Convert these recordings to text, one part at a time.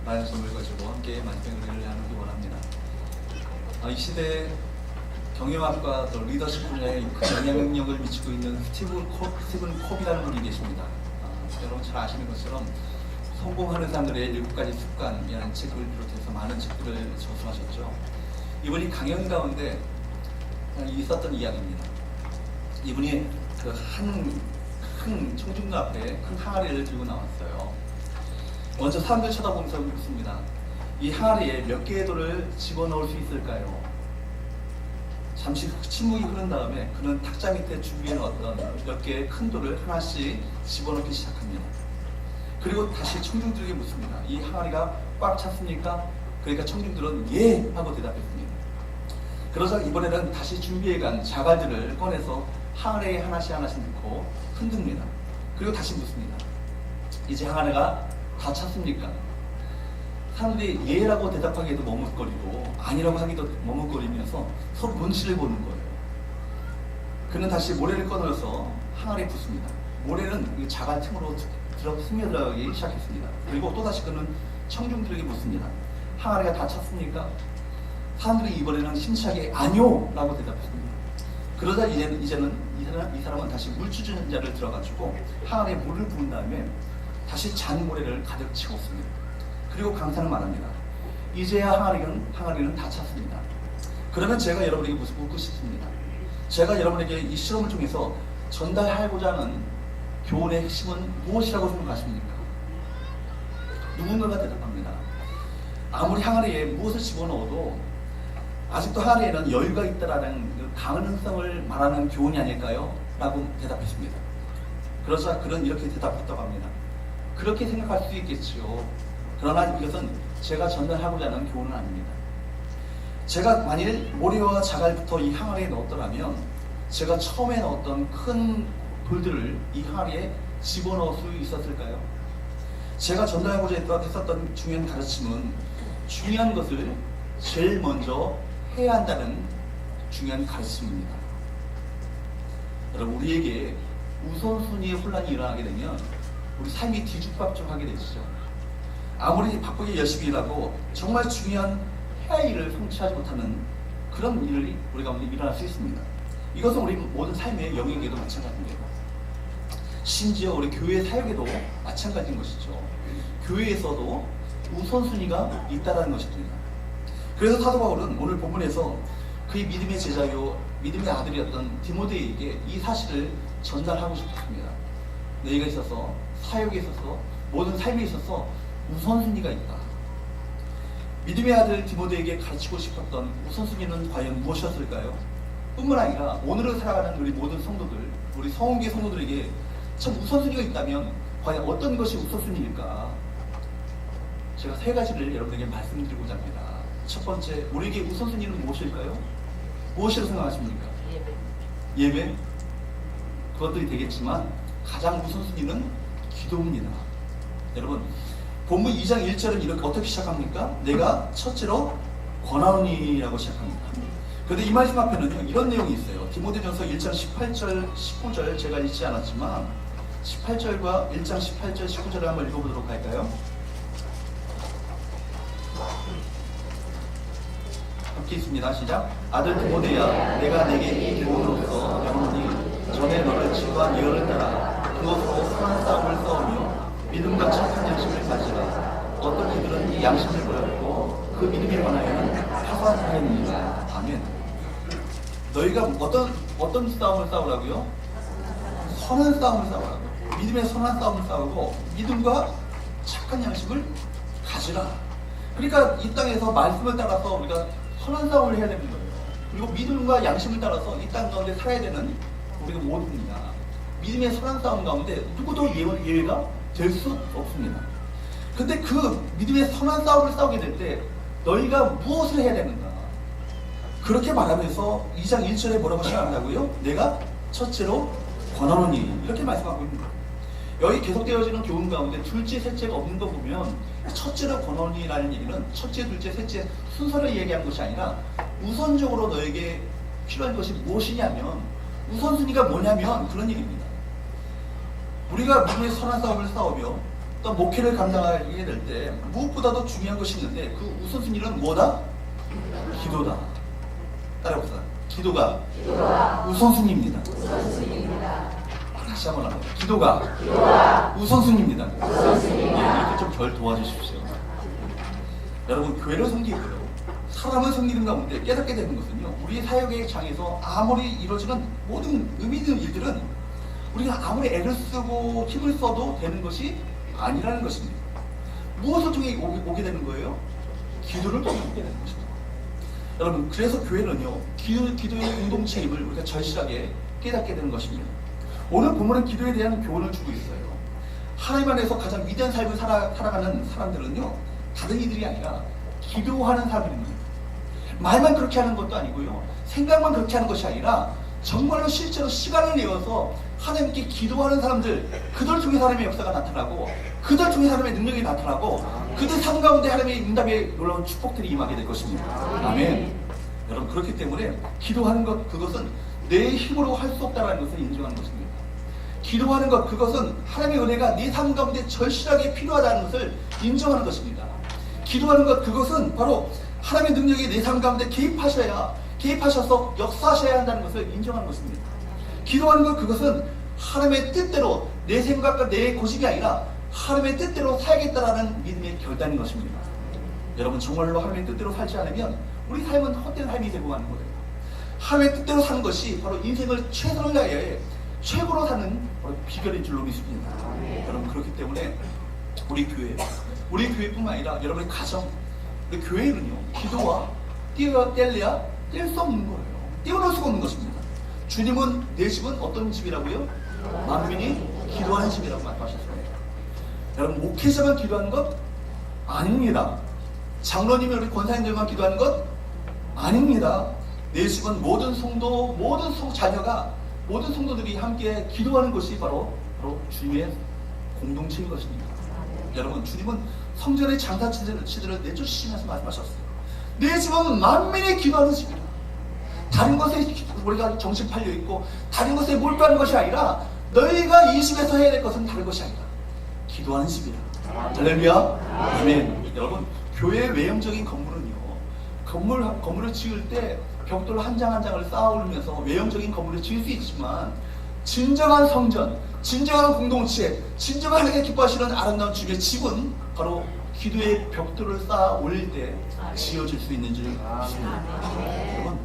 말씀을 가지고 함께 말씀을 나누기 원합니다. 이 시대에 경영학과 또 리더십 분야에 큰 영향력을 미치고 있는 스티븐 콥이라는 분이 계십니다. 여러분 잘 아시는 것처럼 성공하는 사람들의 7가지 습관이라는 책을 비롯해서 많은 책들을 저술하셨죠. 이분이 강연 가운데 있었던 이야기입니다. 이분이 그 큰 청중들 앞에 큰 항아리를 들고 나왔어요. 먼저 사람들 쳐다보면서 묻습니다. 이 항아리에 몇 개의 돌을 집어넣을 수 있을까요? 잠시 침묵이 흐른 다음에 그는 탁자 밑에 준비해 놓았던 몇 개의 큰 돌을 하나씩 집어넣기 시작합니다. 그리고 다시 청중들에게 묻습니다. 이 항아리가 꽉 찼습니까? 그러니까 청중들은 예! 하고 대답했습니다. 그러자 이번에는 다시 준비해간 자갈들을 꺼내서 항아리에 하나씩 넣고 흔듭니다. 그리고 다시 묻습니다. 이제 항아리가 다 찼습니까? 사람들이 예라고 대답하기에도 머뭇거리고 아니라고 하기도 머뭇거리면서 서로 눈치를 보는 거예요. 그는 다시 모래를 꺼내서 항아리에 붓습니다. 모래는 자갈 틈으로 스며들어가기 시작했습니다. 그리고 또다시 그는 청중들에게 묻습니다. 항아리가 다 찼습니까? 사람들이 이번에는 힘차게 아니요! 라고 대답했습니다. 그러자 이제는 이 사람은 다시 물 주전자를 들어가지고 항아리에 물을 부은 다음에 다시 잔 모래를 가득 채웠습니다. 그리고 강사는 말합니다. 이제야 항아리는 다 찼습니다. 그러면 제가 여러분에게 묻고 싶습니다. 제가 여러분에게 이 실험을 통해서 전달하고자 하는 교훈의 핵심은 무엇이라고 생각하십니까? 누군가가 대답합니다. 아무리 항아리에 무엇을 집어넣어도 아직도 항아리에는 여유가 있다라는 그 가능성을 말하는 교훈이 아닐까요? 라고 대답했습니다. 그러자 그는 이렇게 대답했다고 합니다. 그렇게 생각할 수 있겠지요. 그러나 이것은 제가 전달하고자 하는 교훈은 아닙니다. 제가 만일 모래와 자갈부터 이 항아리에 넣었더라면 제가 처음에 넣었던 큰 돌들을 이 항아리에 집어넣을 수 있었을까요? 제가 전달하고자 했었던 중요한 가르침은 중요한 것을 제일 먼저 해야 한다는 중요한 가르침입니다. 여러분, 우리에게 우선순위의 혼란이 일어나게 되면 우리 삶이 뒤죽박죽하게 되시죠. 아무리 바쁘게 열심히 일하고 정말 중요한 해야 할 일을 성취하지 못하는 그런 일이 우리 가운데 일어날 수 있습니다. 이것은 우리 모든 삶의 영역에도 마찬가지입니다. 심지어 우리 교회 사역에도 마찬가지인 것이죠. 교회에서도 우선순위가 있다는 것입니다. 그래서 사도 바울은 오늘 본문에서 그의 믿음의 제자요 믿음의 아들이었던 디모데에게 이 사실을 전달하고 싶었습니다. 너희가 있어서 사역에 있어서 모든 삶에 있어서 우선순위가 있다. 믿음의 아들 디모데에게 가르치고 싶었던 우선순위는 과연 무엇이었을까요? 뿐만 아니라 오늘을 살아가는 우리 모든 성도들, 우리 성원계 성도들에게 참 우선순위가 있다면 과연 어떤 것이 우선순위일까? 제가 3가지를 여러분에게 말씀드리고자 합니다. 첫 번째, 우리에게 우선순위는 무엇일까요? 무엇이라고 생각하십니까? 예배? 그것들이 되겠지만 가장 우선순위는 기도입니다. 여러분, 본문 2장 1절은 이렇게 어떻게 시작합니까? 내가 첫째로 권하노니라고 시작합니다. 그런데 이 말씀 앞에는요, 이런 내용이 있어요. 디모데전서 1장 18절, 19절 제가 읽지 않았지만 18절과 1장 18절, 19절을 한번 읽어보도록 할까요? 함께 있습니다. 시작. 아들 디모데야, 내가 내게 이름으로써 명하노니 전에 너를 지도한 예언을 따라 그것으로 선한 싸움을 싸우며 믿음과 착한 양심을 가지라. 어떤 이들은 이 양심을 버렸고 그 믿음에 관하여는 파산하였느니라. 아멘. 너희가 어떤 싸움을 싸우라고요? 선한 싸움을 싸우라고. 믿음의 선한 싸움을 싸우고 믿음과 착한 양심을 가지라. 그러니까 이 땅에서 말씀을 따라서 우리가 선한 싸움을 해야 되는 거예요. 그리고 믿음과 양심을 따라서 이 땅 가운데 살아야 되는 우리가 모두입니다. 믿음의 선한 싸움 가운데 누구도 예외가 될 수 없습니다. 근데 그 믿음의 선한 싸움을 싸우게 될 때 너희가 무엇을 해야 되는가? 그렇게 말하면서 2장 1절에 뭐라고 시작한다고요? 내가 첫째로 권하노니 이렇게 말씀하고 있는 거예요. 여기 계속되어지는 교훈 가운데 둘째, 셋째가 없는 거 보면 첫째로 권하노니라는 얘기는 첫째, 둘째, 셋째 순서를 얘기한 것이 아니라 우선적으로 너에게 필요한 것이 무엇이냐면 우선순위가 뭐냐면 그런 얘기입니다. 우리가 믿음의 선한 싸움을 싸우며 또 목회를 감당하게 될 때 무엇보다도 중요한 것이 있는데 그 우선순위는 뭐다? 기도다. 따라해보세요. 기도가 우선순위입니다. 다시 한번 합니다. 기도가 우선순위입니다. 이렇게 좀 절 도와주십시오. 여러분, 교회를 섬기고요, 사람을 섬기는 가운데 깨닫게 되는 것은요, 우리 사역의 장에서 아무리 이루어지는 모든 의미 있는 일들은 우리가 아무리 애를 쓰고 힘을 써도 되는 것이 아니라는 것입니다. 무엇을 통해 오게 되는 거예요? 기도를 통해 오게 되는 것입니다. 여러분, 그래서 교회는요, 기도의 공동체임을 우리가 절실하게 깨닫게 되는 것입니다. 오늘 본문은 기도에 대한 교훈을 주고 있어요. 하나님 안에서 가장 위대한 삶을 살아가는 사람들은요, 다른 이들이 아니라 기도하는 사람입니다. 말만 그렇게 하는 것도 아니고요, 생각만 그렇게 하는 것이 아니라 정말로 실제로 시간을 내어서 하나님께 기도하는 사람들, 그들 중에 하나님의 역사가 나타나고, 그들 중에 하나님의 능력이 나타나고, 그들 삶 가운데 하나님의 응답에 놀라운 축복들이 임하게 될 것입니다. 아멘. 여러분, 그렇기 때문에 기도하는 것, 그것은 내 힘으로 할 수 없다는 것을 인정하는 것입니다. 기도하는 것, 그것은 하나님의 은혜가 네 삶 가운데 절실하게 필요하다는 것을 인정하는 것입니다. 기도하는 것, 그것은 바로 하나님의 능력이 내 삶 가운데 개입하셔서 역사하셔야 한다는 것을 인정하는 것입니다. 기도하는 것, 그것은 하나님의 뜻대로 내 생각과 내 고집이 아니라 하나님의 뜻대로 살겠다라는 믿음의 결단인 것입니다. 여러분, 정말로 하나님의 뜻대로 살지 않으면 우리 삶은 헛된 삶이 되고 가는 거예요. 하나님의 뜻대로 사는 것이 바로 인생을 최선을 다해 최고로 사는 바로 비결인 줄로 믿습니다. 여러분, 그렇기 때문에 우리 교회뿐만 아니라 여러분의 가정, 우리 교회는요, 기도와 뗄래야 뗄 수 없는 거예요. 떼어놓을 수가 없는 것입니다. 주님은 내 집은 어떤 집이라고요? 만민이 기도하는 집이라고 말씀하셨습니다. 여러분, 목회자만 기도하는 것 아닙니다. 장로님이 우리 권사님들만 기도하는 것 아닙니다. 내 집은 모든 자녀가, 모든 성도들이 함께 기도하는 것이 바로 주님의 공동체인 것입니다. 여러분, 주님은 성전의 장사치들을 내쫓으시면서 말씀하셨어요. 내 집은 만민이 기도하는 집이다. 다른 것에 우리가 정신 팔려 있고 다른 것에 몰두하는 것이 아니라 너희가 이 집에서 해야 될 것은 다른 것이 아니라 기도하는 집이다. 할렐루야. 아멘. 여러분, 교회의 외형적인 건물은요, 건물을 지을 때 벽돌 한 장 한 장을 쌓아 올리면서 외형적인 건물을 지을 수 있지만, 진정한 성전, 진정한 공동체, 진정한 하나님께 기뻐하시는 아름다운 주님의 집은 바로 기도의 벽돌을 쌓아 올릴 때 지어질 수 있는 줄 믿습니다. 여러분,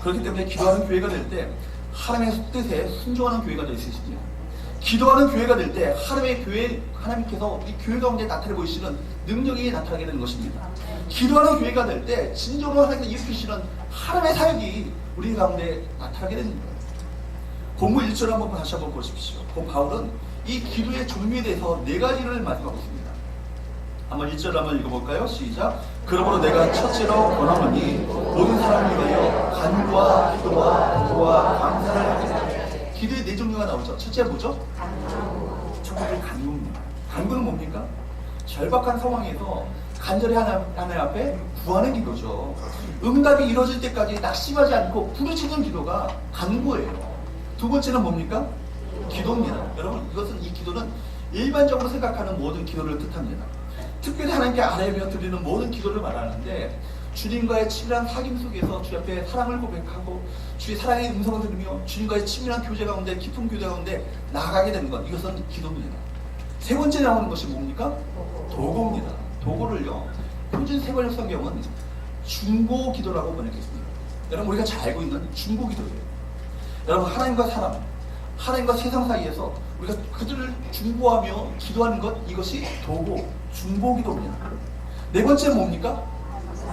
그렇기 때문에 기도하는 교회가 될 때 하나님의 뜻에 순종하는 교회가 될 수 있습니다. 기도하는 교회가 될 때 하나님께서 이 교회 가운데 나타내 보이시는 능력이 나타나게 되는 것입니다. 기도하는 교회가 될 때 진정으로 하나님께서 일으키시는 하나님의 사역이 우리 가운데 나타나게 되는 거예요. 본문 1절을 한번 다시 한번 보십시오. 바울은 이 기도의 종류에 대해서 4가지를 말씀하고 있습니다. 한번 1절을 한번 읽어볼까요? 시작. 그러므로 내가 첫째로 권하노니 모든 사람을 위하여 간구와 기도와 감사를 하겠다. 기도의 4종류가 나오죠. 첫째는 뭐죠? 첫 번째 간구입니다. 간구는 뭡니까? 절박한 상황에서 간절히 하나님 앞에 구하는 기도죠. 응답이 이루어질 때까지 낙심하지 않고 부르짖는 기도가 간구예요. 두 번째는 뭡니까? 기도입니다. 여러분, 이 기도는 일반적으로 생각하는 모든 기도를 뜻합니다. 특별히 하나님께 아뢰며 드리는 모든 기도를 말하는데, 주님과의 친밀한 사귐 속에서 주 앞에 사랑을 고백하고 주의 사랑의 음성을 들으며 주님과의 친밀한 교제 가운데, 깊은 교제 가운데 나아가게 되는 것, 이것은 기도입니다. 세 번째 나오는 것이 뭡니까? 도고입니다. 도고를요, 표준 세번역 성경은 중보 기도라고 번역했습니다. 여러분, 우리가 잘 알고 있는 중보 기도예요. 여러분, 하나님과 사람, 하나님과 세상 사이에서 우리가 그들을 중보하며 기도하는 것, 이것이 도고, 중보 기도입니다. 네 번째는 뭡니까?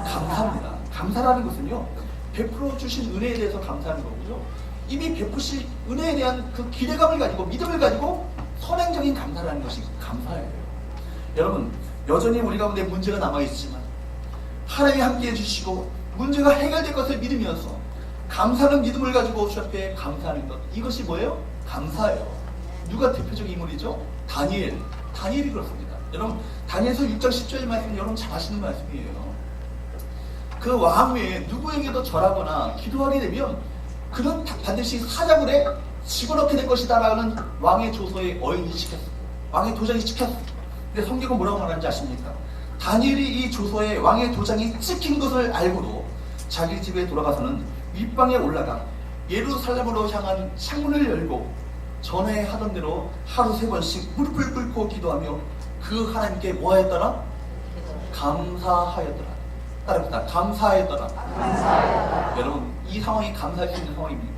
감사입니다. 감사라는 것은요, 베풀어 주신 은혜에 대해서 감사하는 거고요, 이미 베푸신 은혜에 대한 그 기대감을 가지고, 믿음을 가지고 선행적인 감사라는 것이 감사예요. 여러분, 여전히 우리 가운데 문제가 남아있지만 하나님이 함께 해주시고 문제가 해결될 것을 믿으면서 감사는 믿음을 가지고 주 앞에 감사하는 것, 이것이 뭐예요? 감사예요. 누가 대표적인 인물이죠? 다니엘이 그렇습니다. 여러분, 다니엘서 6장 10절 말씀, 여러분 잘 아시는 말씀이에요. 그 왕 외에 누구에게도 절하거나 기도하게 되면 그는 반드시 사자굴에 집어넣게 될 것이다 라는 왕의 조서에 어인이 찍혔어. 왕의 도장이 찍혔어. 근데 성경은 뭐라고 말하는지 아십니까? 다니엘이 이 조서에 왕의 도장이 찍힌 것을 알고도 자기 집에 돌아가서는 윗방에 올라가 예루살렘으로 향한 창문을 열고 전에 하던 대로 하루 3번씩 무릎을 꿇고 기도하며 그 하나님께 뭐하였더라? 감사하였더라. 따라합시다. 감사하였더라. 여러분, 이 상황이 감사할 수 있는 상황입니다.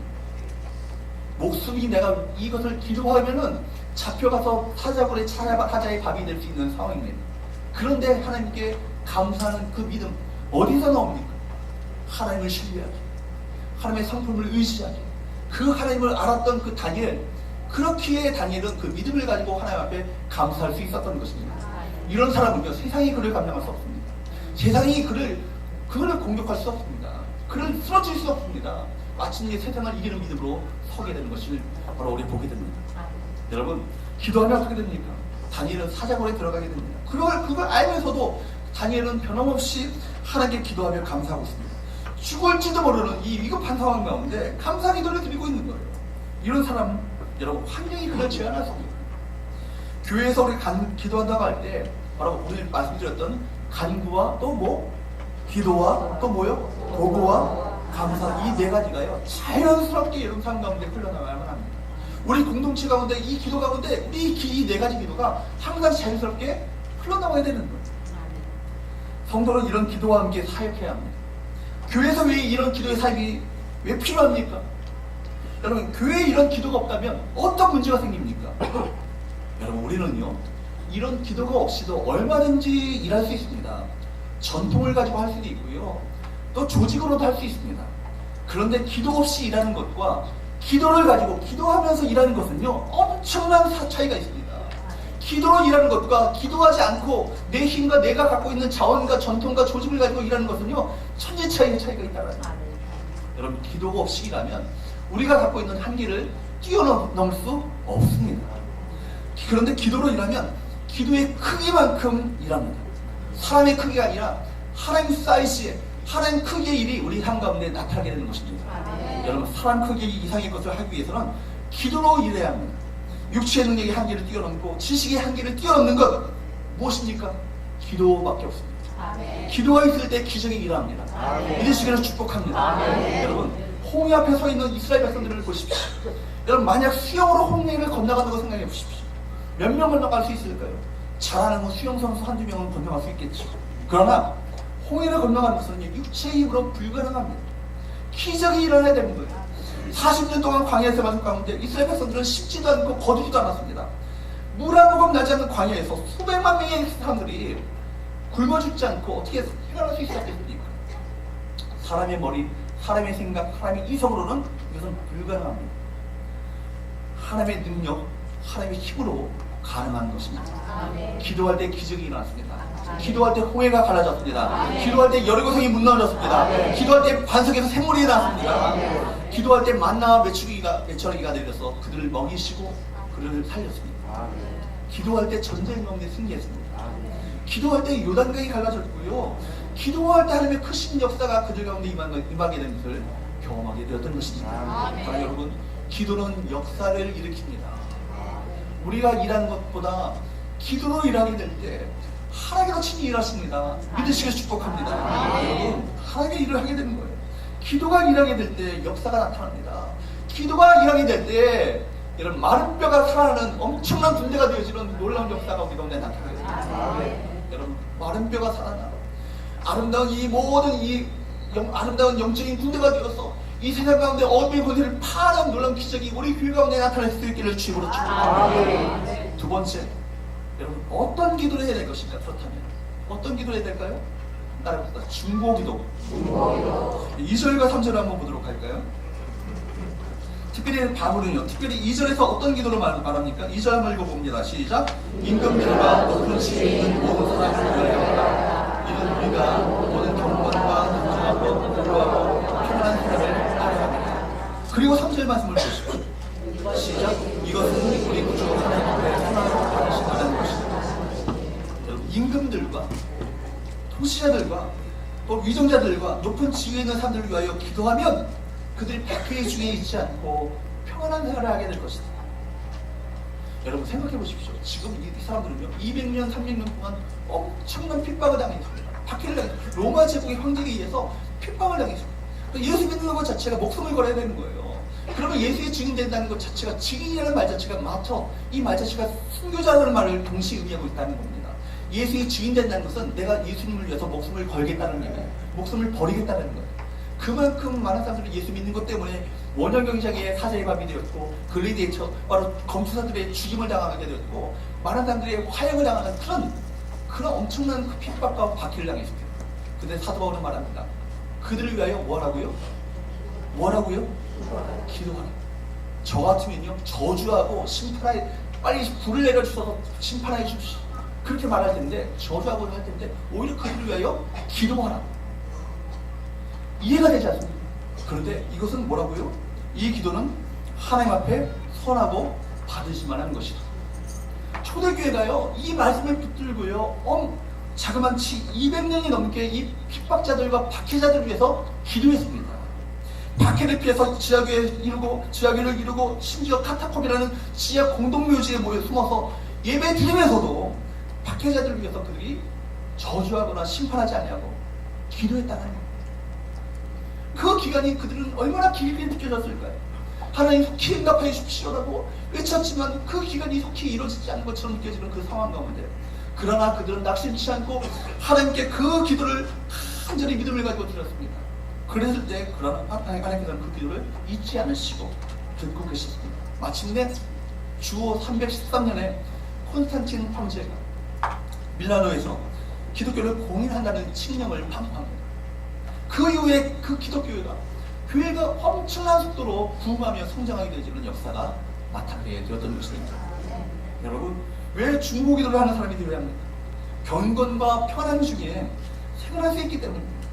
목숨이 내가 이것을 기도하면은 잡혀가서 사자굴에 사자의 밥이 될 수 있는 상황입니다. 그런데 하나님께 감사하는 그 믿음 어디서 나옵니까? 하나님을 신뢰하기, 하나님의 성품을 의지하기, 그 하나님을 알았던 그 다니엘, 그렇기에 다니엘은 그 믿음을 가지고 하나님 앞에 감사할 수 있었던 것입니다. 이런 사람은요, 세상이 그를 감당할 수 없습니다. 세상이 그를 공격할 수 없습니다. 그를 쓰러질 수 없습니다. 마침내 세상을 이기는 믿음으로 서게 되는 것을 바로 우리 보게 됩니다. 여러분, 기도하면 어떻게 됩니까? 다니엘은 사자굴에 들어가게 됩니다. 그걸 알면서도 다니엘은 변함없이 하나님께 기도하며 감사하고 있습니다. 죽을지도 모르는 이 위급한 상황 가운데 감사 기도를 드리고 있는 거예요. 이런 사람, 여러분, 환경이 그걸 제한했습니다. 교회에서 우리 기도한다고 할 때 바로 오늘 말씀드렸던 간구와 또 뭐? 기도와 또 뭐요? 보고와 감사, 이 4가지가요 자연스럽게 이런 삶 가운데 흘러나가야만 합니다. 우리 공동체 가운데 이 기도 가운데 이 4가지 기도가 항상 자연스럽게 흘러나와야 되는 거예요. 성도는 이런 기도와 함께 사역해야 합니다. 교회에서 왜 이런 기도의 사역이 왜 필요합니까? 여러분, 교회에 이런 기도가 없다면 어떤 문제가 생깁니까? 여러분, 우리는요 이런 기도가 없이도 얼마든지 일할 수 있습니다. 전통을 가지고 할 수도 있고요, 또 조직으로도 할 수 있습니다. 그런데 기도 없이 일하는 것과 기도를 가지고 기도하면서 일하는 것은요 엄청난 차이가 있습니다. 기도로 일하는 것과 기도하지 않고 내 힘과 내가 갖고 있는 자원과 전통과 조직을 가지고 일하는 것은요 천지 차이의 차이가 있다는 거예요. 여러분, 기도가 없이 일하면 우리가 갖고 있는 한계를 뛰어넘을 수 없습니다. 그런데 기도로 일하면 기도의 크기만큼 일합니다. 사람의 크기가 아니라 하나님 사이즈의, 하나님 크기의 일이 우리 삶 가운데 나타나게 되는 것입니다. 여러분, 사람 크기 이상의 것을 하기 위해서는 기도로 일해야 합니다. 육체의 능력의 한계를 뛰어넘고 지식의 한계를 뛰어넘는 것 무엇입니까? 기도밖에 없습니다. 기도가 있을 때 기적이 일어납니다. 이르시기를 축복합니다. 여러분, 홍해 앞에 서 있는 이스라엘 백성들을 보십시오. 여러분, 만약 수영으로 홍해를 건너가는 거 생각해 보십시오. 몇 명 건너갈 수 있을까요? 잘하는 수영 선수 한두 명은 건너갈 수 있겠죠. 그러나 홍해를 건너가는 것은 육체의 힘으로 불가능합니다. 기적이 일어나야 되는 거예요. 40년 동안 광야에서 사는 가운데 이스라엘 백성들은 씹지도 않고 거두지도 않았습니다. 물 한 모금 나지 않는 광야에서 수백만 명의 사람들이 굶어 죽지 않고 어떻게 생활할 수 있었겠습니까? 사람의 머리, 사람의 생각, 사람의 이성으로는 이것은 불가능합니다. 하나님의 능력, 하나님의 힘으로 가능한 것입니다. 기도할 때 기적이 일어났습니다. 기도할 때 홍해가 갈라졌습니다. 기도할 때 여리고성이 무너졌습니다. 기도할 때 반석에서 샘물이 나왔습니다. 기도할 때 만나와 메추라기가 내려서 그들을 먹이시고 그들을 살렸습니다. 기도할 때 전쟁 가운데 승리했습니다. 기도할 때 요단강이 갈라졌고요, 기도할 때 하나님의 크신 역사가 그들 가운데 임하게 된 것을 경험하게 되었던 것입니다. 그러나 여러분, 기도는 역사를 일으킵니다. 우리가 일하는 것보다 기도로 일하게 될 때 하나님께서 친히 일하십니다. 믿으시길 축복합니다. 여러분, 하나님의 일을 하게 되는 거예요. 기도가 일하게 될 때 역사가 나타납니다. 기도가 일하게 될 때 이런 마른 뼈가 살아나는 엄청난 군대가 되어지는 놀라운 역사가 우리 가운데 나타나게 됩니다. 여러분, 마른 뼈가 살아나 아름다운 이 모든 아름다운 영적인 군대가 되어서 이 세상 가운데 어둠의 권세를 파는 놀라운 기적이 우리 교회 가운데 나타날 수 있기를 주님으로 축복합니다. 두 번째, 여러분, 어떤 기도를 해야 될 것인가? 그렇다면 어떤 기도를 해야 될까요? 따라합시다. 중보기도. 2절과 3절을 한번 보도록 할까요? 특별히 바울은요, 특별히 2절에서 어떤 기도를 말합니까? 2절 한번 읽어봅니다. 시작. 임금들과 높은 지위에 있는 모든 사람을 위하여 이는 우리가 모든 경건과 단정하고 불로하고 평안한 사람을 따라합니다. 그리고 3절 말씀을 보시죠. 시작. 이것은 우리 구주 하나님 앞에 하나님을 받으신다는 것입니다. 여러분, 임금들과 통치자들과 또 위정자들과 높은 지위에 있는 사람들을 위하여 기도하면 그들이 백회의 중에 있지 않고 평안한 생활을 하게 될 것이다. 여러분 생각해 보십시오. 지금 이 사람들은요 200년, 300년 동안 엄청난 핍박을 당했습니다. 박해를 당했습니다. 로마 제국의 황제에 의해서 핍박을 당했습니다. 예수 믿는 것 자체가 목숨을 걸어야 되는 거예요. 그러면 예수의 증인된다는 것 자체가, 증인이라는 말 자체가 마터, 이 말 자체가 순교자라는 말을 동시에 의미하고 있다는 겁니다. 예수의 증인된다는 것은 내가 예수님을 위해서 목숨을 걸겠다는 얘기예요. 목숨을 버리겠다는 거예요. 그만큼 많은 사람들이 예수 믿는 것 때문에 원형 경쟁의 사자의 밥이 되었고, 글래디에이터, 바로 검투사들의 죽임을 당하게 되었고, 많은 사람들이 화형을 당하는 그런 엄청난 그 핍박과 박해를 당했습니다. 근데 사도 바울은 말합니다. 그들을 위하여 뭐하라고요? 뭐라고요? 기도하라. 저 같으면요 저주하고 심판하여, 빨리 불을 내려주셔서 심판하여 주십시오, 그렇게 말할 텐데, 저주하고 할 텐데 오히려 그들을 위하여 기도하라. 이해가 되지 않습니까? 그런데 이것은 뭐라고요? 이 기도는 하나님 앞에 선하고 받으실만한 것이다. 초대교회가요 이 말씀을 붙들고요 자그만치 200년이 넘게 이 핍박자들과 박해자들을 위해서 기도했습니다. 박해를 피해서 지하교회를 이루고 심지어 카타콤이라는 지하 공동묘지에 모여 숨어서 예배 드리면서도 박해자들을 위해서 그들이 저주하거나 심판하지 아니하고 기도했다는 겁니다. 그 기간이 그들은 얼마나 길게 느껴졌을까요? 하나님 속히 응답하여 주십시오라고 외쳤지만 그 기간이 속히 이루어지지 않은 것처럼 느껴지는 그 상황 가운데, 그러나 그들은 낙심치 않고 하나님께 그 기도를 간절히 믿음을 가지고 드렸습니다. 그랬을 때 하나님께서는 그 기도를 잊지 않으시고 듣고 계셨습니다. 마침내 주호 313년에 콘스탄틴 황제가 밀라노에서 기독교를 공인한다는 칙령을頒布합니다. 그 이후에 그 교회가 엄청난 속도로 부흥하며 성장하게 되어지는 역사가 나타나게 되었던 것입니다. 여러분, 왜 중보기도를 하는 사람이 되어야 합니까? 경건과 편안 중에 생활할 수 있기 때문입니다.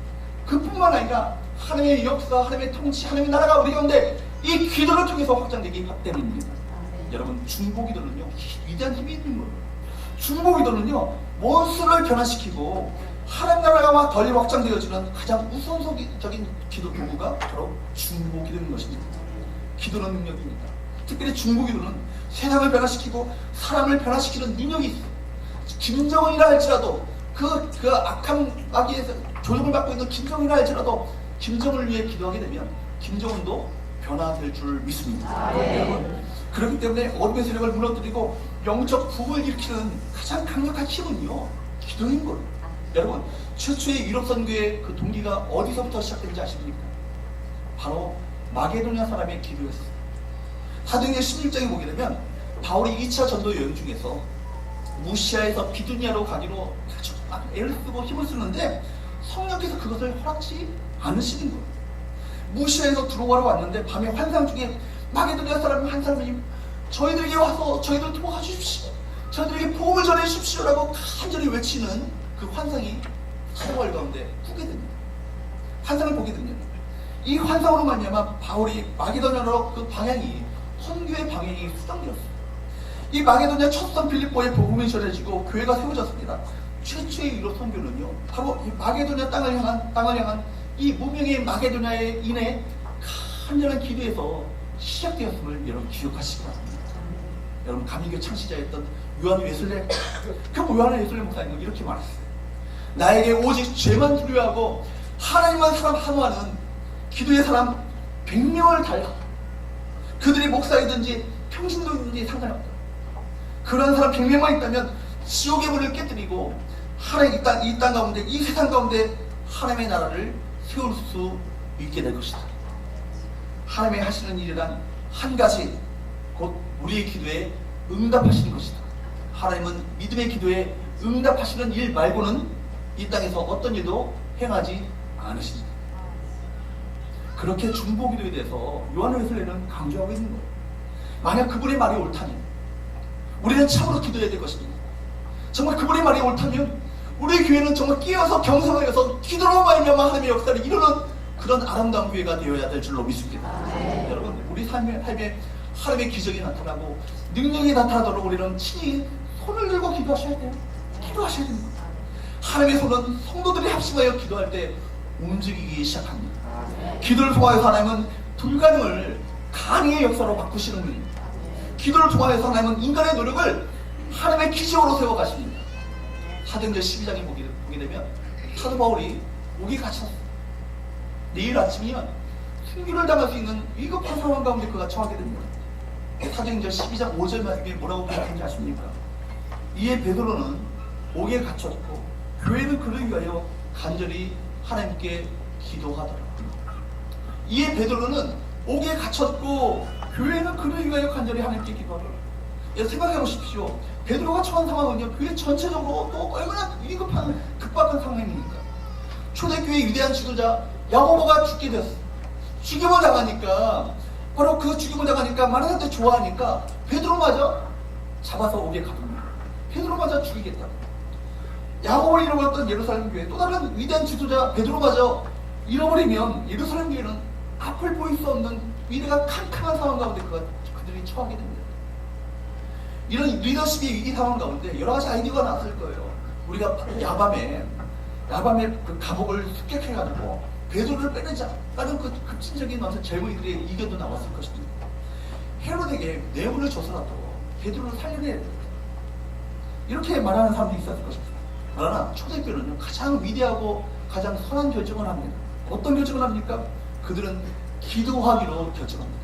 그뿐만 아니라 하나님의 역사, 하나님의 통치, 하나님의 나라가 우리 가운데 이 기도를 통해서 확장되기 때문입니다. 여러분, 중보기도는요 위대한 힘이 있는 거예요. 중보기도는요 원수를 변화시키고 하나님 나라가 덜 확장되어지는 가장 우선적인 기도 도구가 바로 중보기도인 것입니다. 기도는 능력입니다. 특별히 중보기도는 세상을 변화시키고 사람을 변화시키는 능력이 있어요. 김정은이라 할지라도 그 악한 마귀에서 조종을 받고 있는 김정은이라 할지라도 김정은을 위해 기도하게 되면 김정은도 변화될 줄 믿습니다. 여러분, 그렇기 때문에 어둠의 세력을 무너뜨리고 영적 부흥을 일으키는 가장 강력한 힘은요 기도인 거예요. 여러분, 최초의 유럽 선교의 그 동기가 어디서부터 시작된지 아십니까? 바로 마게도냐 사람의 기도였어요. 사도행전 16장에 보게 되면 바울이 2차 전도 여행 중에서 무시아에서 비두니아로 가기로 막 애를 쓰고 힘을 쓰는데 성령께서 그것을 허락지 않으시는 거예요. 무시아에서 들어오러 왔는데 밤에 환상 중에 마게도냐 사람 한 사람이 저희들에게 와서 저희들 도와주십시오, 저희들에게 복음을 전해주십시오 라고 간절히 외치는 그 환상이 사도월 가운데 꾸게 됩니다. 환상을 보게 됩니다. 이 환상으로 말미암아 바울이 마게도냐로 그 방향이, 선교의 방향이 수정되었습니다. 이 마게도냐 첫선 빌립보에 복음이 전해지고 교회가 세워졌습니다. 최초의 유럽 선교는요 바로 이 마게도냐 땅을 향한 이 무명의 마게도냐에 인해 간절한 기도에서 시작되었음을 여러분 기억하시기 바랍니다. 여러분, 감리교 창시자였던 요한 웨슬레, 그 요한 웨슬레 목사님은 이렇게 말했어요. 나에게 오직 죄만 두려워하고 하나님만 사람 한화는 기도의 사람 100명을 달라. 그들이 목사이든지 평신도이든지 상관없다. 그런 사람 100명만 있다면 지옥의 문을 깨뜨리고 하나님 이 땅 가운데, 이 세상 가운데 하나님의 나라를 세울 수 있게 될 것이다. 하나님의 하시는 일이란 한 가지, 곧 우리의 기도에 응답하시는 것이다. 하나님은 믿음의 기도에 응답하시는 일 말고는 이 땅에서 어떤 일도 행하지 않으십니다. 그렇게 중보기도에 대해서 요한 웨슬레는 강조하고 있는 거예요. 만약 그분의 말이 옳다면 우리는 참으로 기도해야 될 것입니다. 정말 그분의 말이 옳다면 우리 교회는 정말 끼어서 경성하여서 기도로 말미암아 하나님의 역사를 이루는 그런 아름다운 교회가 되어야 될 줄로 믿습니다. 여러분, 우리 삶에 하나님의 기적이 나타나고 능력이 나타나도록 우리는 친히 손을 들고 기도하셔야 돼요. 기도하셔야 됩니다. 하나님의 손은 성도들이 합심하여 기도할 때 움직이기 시작합니다. 기도를 통하여서 하나님은 불가능을 가능의 역사로 바꾸시는 분입니다. 기도를 통하여서 하나님은 인간의 노력을 하나님의 기적으로 세워가십니다. 사도행전 12장에 보게 되면 사도 바울이 옥에 갇혔어. 내일 아침이면 순교를 당할 수 있는 위급한 상황 가운데 그가 처하게 됩니다. 사도행전 12장 5절 말씀에 뭐라고 기록하는지 아십니까? 이에 베드로는 옥에 갇혔고 교회는 그를 위하여 간절히 하나님께 기도하더라. 이에 베드로는 옥에 갇혔고 교회는 그를 위하여 간절히 하나님께 기도하더라. 생각해 보십시오. 베드로가 처한 상황은요, 교회 전체적으로 또 얼마나 위급한 급박한 상황입니까? 초대교회의 위대한 지도자 야고보가 죽게 됐어. 죽임을 당하니까, 바로 그 죽임을 당하니까 많은 사람들이 좋아하니까 베드로마저 잡아서 옥에 가둡니다. 베드로마저 죽이겠다. 야고보를 잃어버렸던 예루살렘 교회, 또 다른 위대한 지도자 베드로마저 잃어버리면 예루살렘 교회는 앞을 보일 수 없는 위대가 캄캄한 상황 가운데 그들이 처하게 됩니다. 이런 리더십의 위기 상황 가운데 여러 가지 아이디어가 나왔을 거예요. 우리가 야밤에 그 감옥을 습격해가지고 베드로를 빼내자 라는 그 급진적인 어떤 젊은이들의 의견도 나왔을 것입니다. 헤로데에게 뇌물을 줘서라도 베드로를 살려내야 된다, 이렇게 말하는 사람들이 있었을 것입니다. 그러나 초대교회는요, 가장 위대하고 가장 선한 결정을 합니다. 어떤 결정을 합니까? 그들은 기도하기로 결정합니다.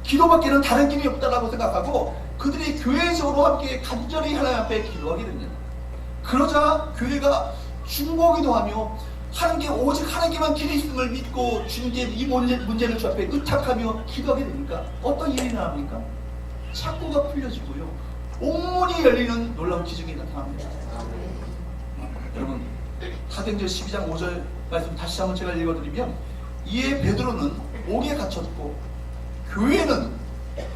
기도밖에는 다른 길이 없다라고 생각하고 그들이 교회적으로 함께 간절히 하나님 앞에 기도하게 됩니다. 그러자 교회가 중보기도하며 하나님께 오직 하나님께만 길이 있음을 믿고 주님께 이 문제를 주 앞에 의탁하며 기도하게 되니까 어떤 일이 나옵니까? 착고가 풀려지고요, 옥문이 열리는 놀라운 기적이 나타납니다. 여러분, 사도행전 12장 5절 말씀 다시 한번 제가 읽어드리면, 이에 베드로는 옥에 갇혔고 교회는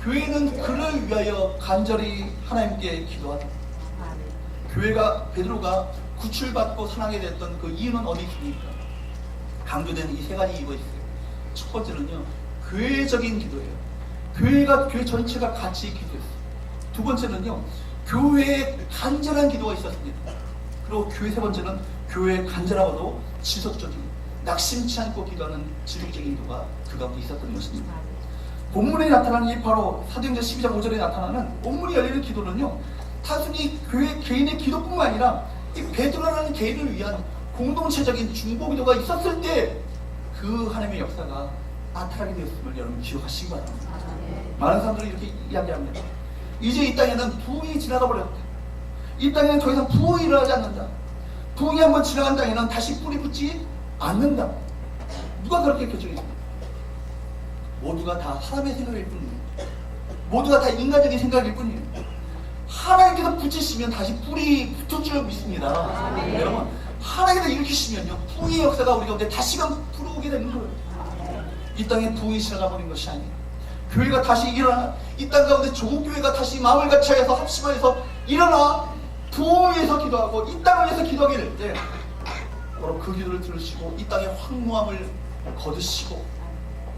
그를 위하여 간절히 하나님께 기도하다. 베드로가 구출받고 사랑하게 됐던 그 이유는 어디 있습니까? 강조되는 이 세 가지 이유가 있어요. 첫 번째는요, 교회적인 기도예요. 교회 전체가 같이 기도했어요. 두 번째는요, 교회에 간절한 기도가 있었습니다. 그리고 세 번째는 교회에 간절하고도 지속적인, 낙심치 않고 기도하는 지속적인 기도가 그 가운데 있었던 것입니다. 본문에 나타나는 이 바로 사도행전 12장 5절에 나타나는 옥문이 열리는 기도는요, 단순히 교회 개인의 기도뿐만 아니라 이 베드로라는 개인을 위한 공동체적인 중보 기도가 있었을 때 그 하나님의 역사가 나타나게 되었음을 여러분 기억하시기 바랍니다. 많은 사람들이 이렇게 이야기합니다. 이제 이 땅에는 부흥이 지나가 버렸다. 이 땅에는 더 이상 부흥이 일어나지 않는다. 부흥이 한번 지나간 땅에는 다시 뿌리 붙지 않는다. 누가 그렇게 결정했습니까? 모두가 다 사람의 생각일 뿐입니다. 모두가 다 인간적인 생각일 뿐이에요. 하나님께서 붙이시면 다시 뿌리 붙을 줄 믿습니다. 여러분, 하나님께서 일으키시면요, 부흥의 역사가 우리 가운데 다시금 불어오게 되는 거예요. 이 땅에 부흥이 지나가 버린 것이 아니에요. 교회가 다시 일어나, 이 땅 가운데 조국교회가 다시 마음을 같이해서 합심하여서 일어나 부흥을 위해서 기도하고 이 땅을 위해서 기도하게 될 때 바로 그 기도를 들으시고 이 땅의 황무함을 거두시고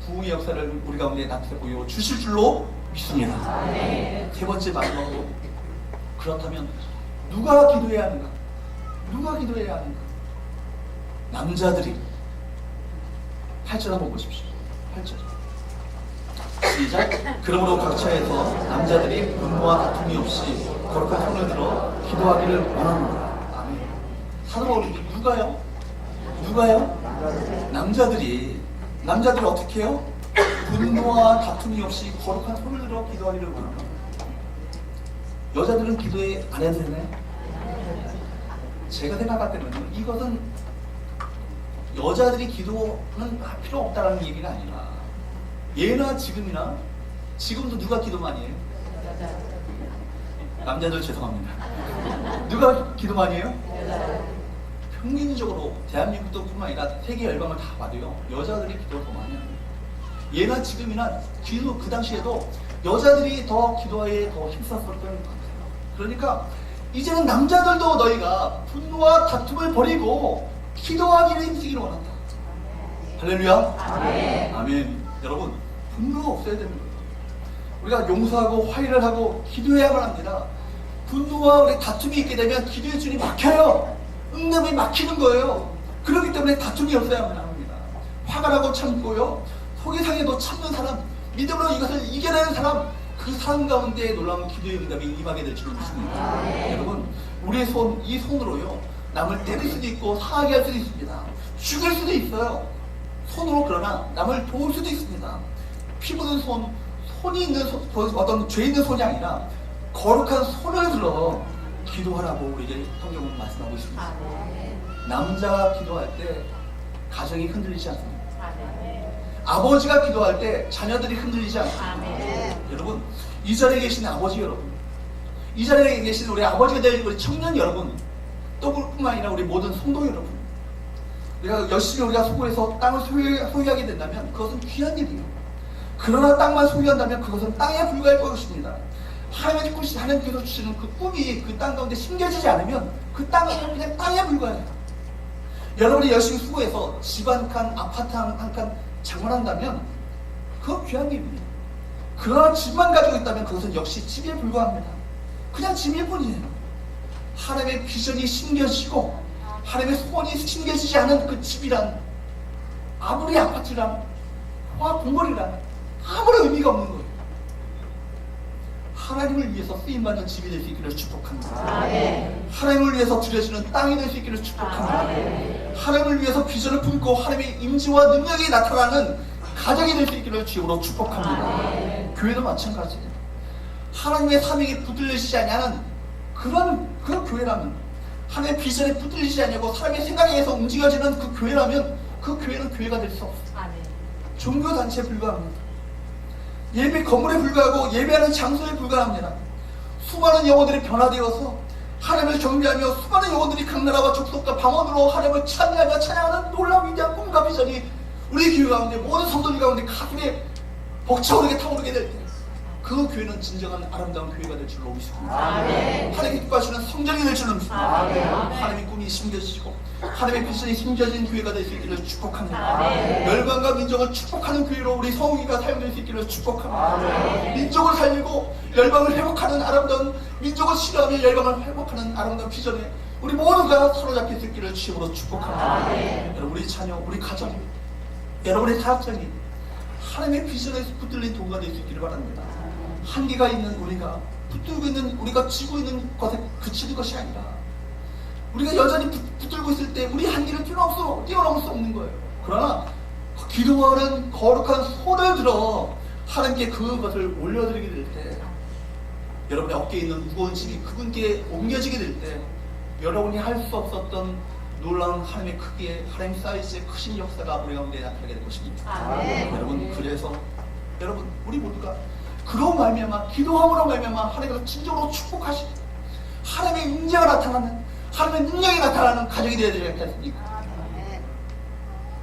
부흥의 역사를 우리 가운데 나타내 보여 주실 줄로 믿습니다. 세 번째, 마지막으로, 그렇다면 누가 기도해야 하는가? 누가 기도해야 하는가? 남자들이. 8절 한번 보십시오. 8절 시작. 그러므로 각처에서 남자들이 분노와 다툼이 없이 거룩한 손을 들어 기도하기를 원합니다. 아멘. 사도 바울이 누가요? 남자들이 어떻게 해요? 분노와 다툼이 없이 거룩한 손을 들어 기도하기를 원합니다. 여자들은 기도에 안 해도 되나요? 제가 생각할 때는 이것은 여자들이 기도는 필요 없다는 얘기가 아니라, 예나 지금도 누가 기도 많이 해요? 남자들 죄송합니다. 누가 기도 많이 해요? 평균적으로 대한민국도 뿐만 아니라 세계 열방을 다 봐도요, 여자들이 기도를 더 많이 합니다. 예나 지금이나 기도 그 당시에도 여자들이 더 기도에 더 힘썼었던 것 같아요. 그러니까 이제는 남자들도 너희가 분노와 다툼을 버리고 기도하기를 힘쓰기를 원한다. 할렐루야. 아멘. 아멘. 여러분, 분노가 없어야 됩니다. 우리가 용서하고 화해를 하고 기도해야만 합니다. 분노와 우리 다툼이 있게 되면 기도의 줄이 막혀요. 응답이 막히는 거예요. 그렇기 때문에 다툼이 없어야만 합니다. 화가 나고 참고요, 속이 상해도 참는 사람, 믿음으로 이것을 이겨내는 사람, 그 삶 가운데 놀라운 기도의 응답이 임하게 될 줄을 믿습니다. 여러분, 우리의 손, 이 손으로요, 남을 때릴 수도 있고 상하게 할 수도 있습니다. 죽일 수도 있어요. 손으로. 그러나 남을 도울 수도 있습니다. 피 묻은 손, 손이 있는 어떤 죄 있는 손이 아니라 거룩한 손을 들어 기도하라고 우리에게 성경은 말씀하고 있습니다. 남자가 기도할 때 가정이 흔들리지 않습니다. 아버지가 기도할 때 자녀들이 흔들리지 않습니다. 여러분, 이 자리에 계신 아버지 여러분, 이 자리에 계신 우리 아버지가 될 우리 청년 여러분, 또 뿐만 아니라 우리 모든 성도 여러분, 우리가 열심히 우리가 수고해서 땅을 소유하게 된다면 그것은 귀한 일이에요. 그러나 땅만 소유한다면 그것은 땅에 불과할 것입니다. 하나님께서 주시는 그 꿈이 그 땅 가운데 심겨지지 않으면 그 땅은 그냥 땅에 불과해요. 여러분이 열심히 수고해서 집 한 칸, 아파트 한 칸 장만한다면 그건 귀한 일입니다. 그러나 집만 가지고 있다면 그것은 역시 집에 불과합니다. 그냥 집일 뿐이에요. 하나님의 비전이 심겨지고 하나님의 소원이 심겨지지 않은 그 집이란, 아무리 아파트란 공거리란 아무런 의미가 없는 거예요. 하나님을 위해서 쓰임받는 집이 될 수 있기를 축복합니다. 하나님을 위해서 드려지는 땅이 될 수 있기를 축복합니다. 하나님을 위해서 비전을 품고 하나님의 임재와 능력이 나타나는 가정이 될 수 있기를 주님으로 축복합니다. 교회도 마찬가지예요. 하나님의 사명이 붙들리지 않는 그런 교회라면, 하나님의 비전에 붙들리지 않냐고 사람의 생각에 의해서 움직여지는 그 교회라면 그 교회는 교회가 될 수 없어요. 종교단체에 불과합니다. 예배 건물에 불과하고 예배하는 장소에 불과합니다. 수많은 영혼들이 변화되어서 하나님을 경배하며 수많은 영혼들이 각 나라와 족속과 방언으로 하나님을 찬양하며 찬양하는 놀라운 위대한 꿈과 비전이 우리 교회 가운데, 모든 성도들 가운데 가슴에 벅차오르게 타오르게 될 때 그 교회는 진정한 아름다운 교회가 될 줄로 믿습니다. 하나님이 기뻐하시는 성전이 될 줄로 믿습니다. 하나님의 꿈이 심겨지고 하나님의 비전이 심겨진 교회가 될 수 있기를 축복합니다. 열방과 민족을 축복하는 교회로 우리 성우기가 사용될 수 있기를 축복합니다. 민족을 살리고 열방을 회복하는 아름다운, 민족을 싫어하며 열방을 회복하는 아름다운 비전에 우리 모두가 사로잡힐 수 있기를 주님으로 축복합니다. 여러분, 우리 자녀, 우리 가정, 여러분의 사역장이 하나님의 비전에 붙들린 도구가 될 수 있기를 바랍니다. 한계가 있는 우리가, 붙들고 있는 우리가 쥐고 있는 것에 그치는 것이 아니라 우리가 여전히 붙들고 있을 때 우리 한계를 뛰어넘을 수 없는 거예요. 그러나 기도하는 거룩한 손을 들어 하나님께 그것을 올려드리게 될 때, 여러분의 어깨에 있는 무거운 짐이 그분께 옮겨지게 될 때 여러분이 할 수 없었던 놀라운 하나님의 크기에, 하나님 사이즈의 크신 역사가 우리 가운데 나타나게 될 것입니다. 여러분, 그래서 여러분, 우리 모두가 그로 말미암아, 기도함으로 말미암아 하나님께서 진정으로 축복하시고 하나님의 임재가 나타나는, 하나님의 능력이 나타나는 가정이 되어야 되지 않겠습니까?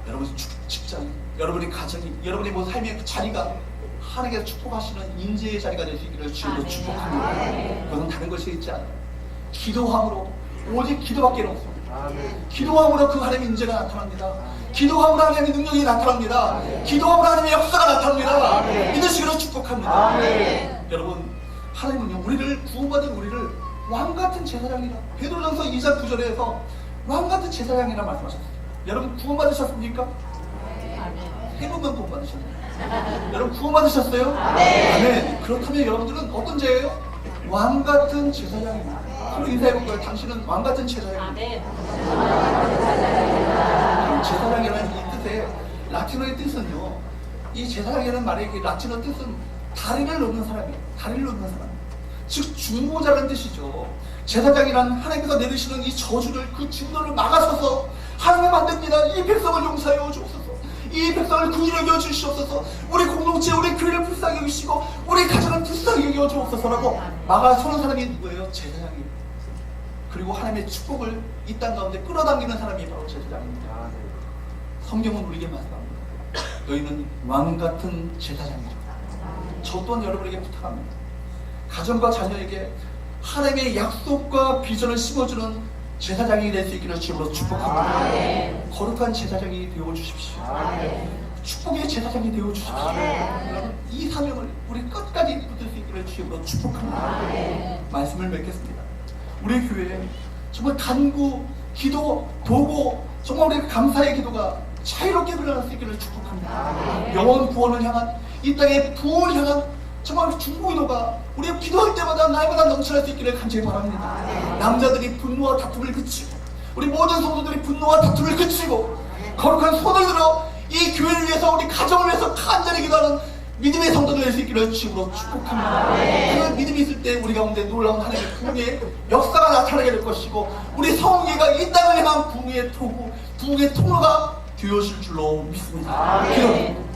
여러분 직장, 여러분의 가정이, 여러분의 모든 삶의 자리가 하나님께서 축복하시는 임재의 자리가 될 수 있기를 주님으로 축복합니다. 그것은 다른 것이 있지 않아요. 기도함으로, 오직 기도밖에 없습니다. 기도함으로 그 하나님의 임재가 나타납니다. 기도함으로 하나님의 능력이 나타납니다. 기도함으로 하나님의 역사가 나타납니다. 믿으시기로 축복합니다. 여러분, 하나님은요, 우리를, 구원받은 우리를 왕같은 제사장이라, 베드로전서 2장 9절에서 왕같은 제사장이라 말씀하셨어요. 여러분, 구원받으셨습니까? 세 번만 구원받으셨나요? 여러분, 구원받으셨어요? 아멘. 그렇다면 여러분들은 어떤 죄예요? 왕같은 제사장입니다. 서로 인사해볼까요? 당신은 왕같은 제사장입니다. 제사장이라는 이 뜻의 라틴어의 뜻은요, 이 제사장이라는 말의 라틴어 뜻은 다리를 놓는 사람이에요. 다리를 놓는 사람, 즉 중보자라는 뜻이죠. 제사장이란 하나님께서 내리시는 이 저주를, 그 진노를 막아서서 하나님의 만듭니다. 이 백성을 용서하여 주옵소서, 이 백성을 구원하게 여겨 주시옵소서, 우리 공동체, 우리 교회를 불쌍히 여기시고 우리 가정을 불쌍히 여겨 주옵소서라고 막아서는 사람이 누구예요? 제사장이에요. 그리고 하나님의 축복을 이 땅 가운데 끌어당기는 사람이 바로 제사장입니다. 성경은 우리에게 말씀합니다. 너희는 왕같은 제사장이라. 저 또한 여러분에게 부탁합니다. 가정과 자녀에게 하나님의 약속과 비전을 심어주는 제사장이 될 수 있기를 주님으로 축복합니다. 거룩한 제사장이 되어주십시오. 축복의 제사장이 되어주십시오. 이 사명을 우리 끝까지 붙들 수 있기를 주님으로 축복합니다. 말씀을 맺겠습니다. 우리 교회에 정말 간구, 기도, 도구, 정말 우리 감사의 기도가 자유롭게 흘러갈 수 있기를 축복합니다. 영원 구원을 향한, 이 땅의 부흥을 향한 정말 중고인호가 우리 기도할 때마다 날마다 넘쳐날 수 있기를 간절히 바랍니다. 남자들이 분노와 다툼을 그치고 우리 모든 성도들이 분노와 다툼을 그치고 거룩한 손을 들어 이 교회를 위해서 우리 가정을 위해서 간절히 기도하는 믿음의 성도들 될 수 있기를 주로 축복합니다. 그런 믿음이 있을 때 우리 가운데 놀라운 하나님의 부흥의 역사가 나타나게 될 것이고 우리 성교회가 이 땅을 향한 부흥의 통로가 되어질 줄로 믿습니다. 기도합니다.